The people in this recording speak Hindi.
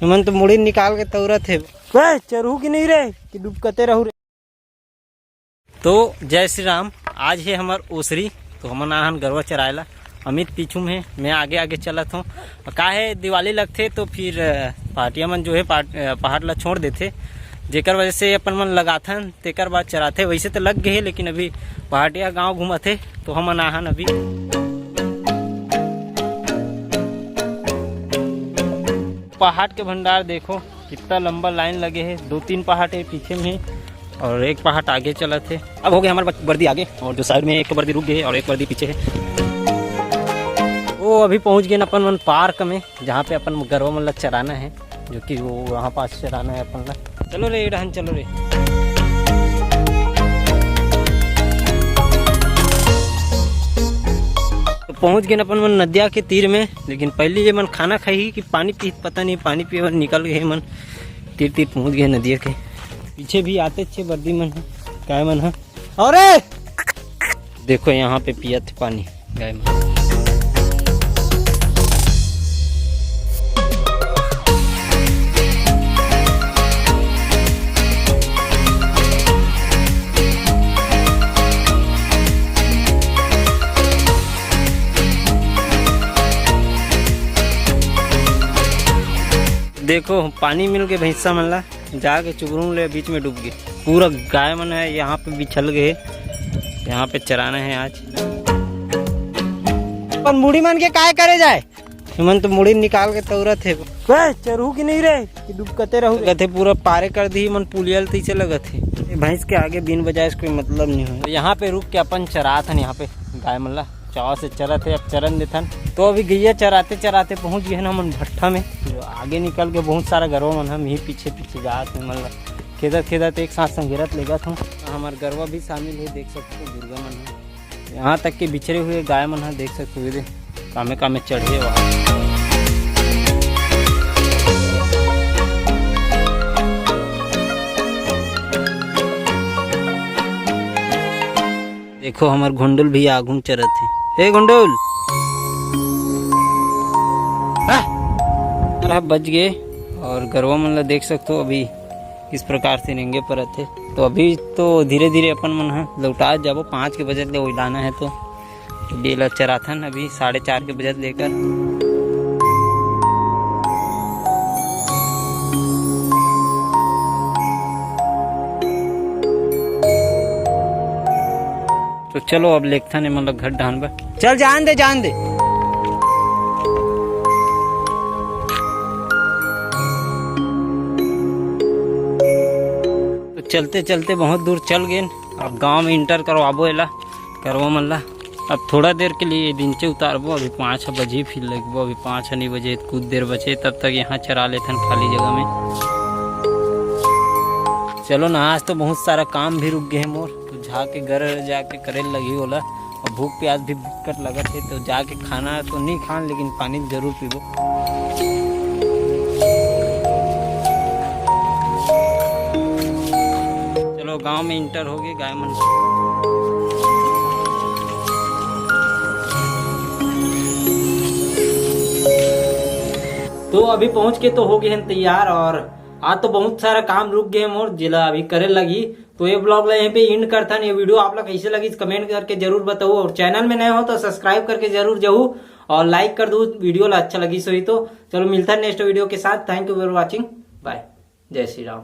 मन तो मुड़ी निकाल के तौरत है वह चरू की नहीं रहे कि डूबकते रहू रे। तो जय श्री राम। आज है हमार ओसरी, तो हम आहन गरवा चरायला। अमित पीछू में, मैं आगे आगे चलत हूँ। का है दिवाली लगते तो फिर पार्टिया मन जो है पहाड़ ला छोड़ देते, जेकर वजह से अपन मन लगाथन तेकर बाद चराथे। वैसे तो लग गए लेकिन अभी पहाड़िया गांव घूमते तो हम आहन अभी पहाड़ के भंडार देखो कितना लंबा लाइन लगे है। 2-3 पहाड़ है पीछे में और एक पहाड़ आगे चला थे। अब हो गए हमारे वर्दी आगे और जो साइड में एक वर्दी रुक गई और एक वर्दी पीछे है। वो अभी पहुंच गए अपन मन पार्क में, जहाँ पे अपन गरवा मन चराना है, जो कि वो वहाँ पास चराना है अपन ला। चलो रे रहन, चलो रे। तो पहुंच गए अपन मन नदिया के तीर में, लेकिन पहले ये मन खाना खाई कि पानी पी, पता नहीं पानी पिए निकल गए मन। तीर तीर पहुंच गए नदिया के। पीछे भी आते अच्छे वर्दी मन है, गाय मन है। और देखो यहाँ पे पिया थे पानी गाय मन। देखो पानी मिल गए भैंसा मन ला, जाके चुगरू ले बीच में डूब गए। पूरा गाय मन है यहाँ पे बिछल गए, यहाँ पे चराना है आज। पर मुड़ी मन के काय करे जाए, मन तो मुड़ी निकाल के तौरत है चरू की नहीं रहे कि डूबकते रहू गए। पूरा पारे कर दी मन, पुलियल तीसे लगे थे। भैंस के आगे बिन बजाय कोई मतलब नहीं हो। यहाँ पे रुक के अपन चरा था, यहाँ पे गाय मन ला चाव से चरा थे, अब चरण देथन। तो अभी गैया चराते चराते पहुंच गए ना मन भट्ठा में, जो आगे निकल के बहुत सारा गरवा मन हम ही पीछे पीछे जाते मन खेदत खेदत एक साथ संगेरत लेगा था। हमारे गरवा भी शामिल है, देख सकते हो दुर्गा मन है। यहाँ तक के बिछड़े हुए गाय मन है, देख सकते हो कामे कामे चढ़े वहाँ। देखो हमार घुंडुल भी आगू चरत है। हे घुंडुल बच गए। और गरवा मन ला देख सकते हो अभी किस प्रकार से रेंगे पर थे। तो अभी तो धीरे धीरे अपन मन है लौटा जाबो। 5 के बजे ले उड़ाना है तो डेला चराथन अभी 4:30 के बजे लेकर। तो चलो अब लेखता ने मतलब घर ढान बा। चल जान दे जान दे। तो चलते चलते बहुत दूर चल गए। अब गांव में इंटर करवाबो एला करवा मन ला। अब थोड़ा देर के लिए दिनचे उतारबो। अभी 5 बजे फिर लगबो। अभी 5 नहीं बजे कुछ देर बचे, तब तक यहाँ चरा लेथन खाली जगह में। चलो ना, आज तो बहुत सारा काम भी रुक गए है मोर, तो जाके घर जाके करे लगी होला। और भूख प्यास भी दिक्कत लगत है, तो जाके खाना तो नहीं खान लेकिन पानी जरूर पीबो। चलो गांव में इंटर हो गए गाय मन। तो अभी पहुंच के तो हो गए हैं तैयार। और आज तो बहुत सारा काम रुक गए मोर, जिला अभी करे लगी। तो ये ब्लॉग ला यहीं पे एंड करता। ये वीडियो आप लोग कैसे लगी कमेंट करके जरूर बताओ। और चैनल में नए हो तो सब्सक्राइब करके जरूर जाओ और लाइक कर दो वीडियो ला अच्छा लगी सो ही। तो चलो मिलता है नेक्स्ट वीडियो के साथ। Thank you for watching, bye, जय श्री राम।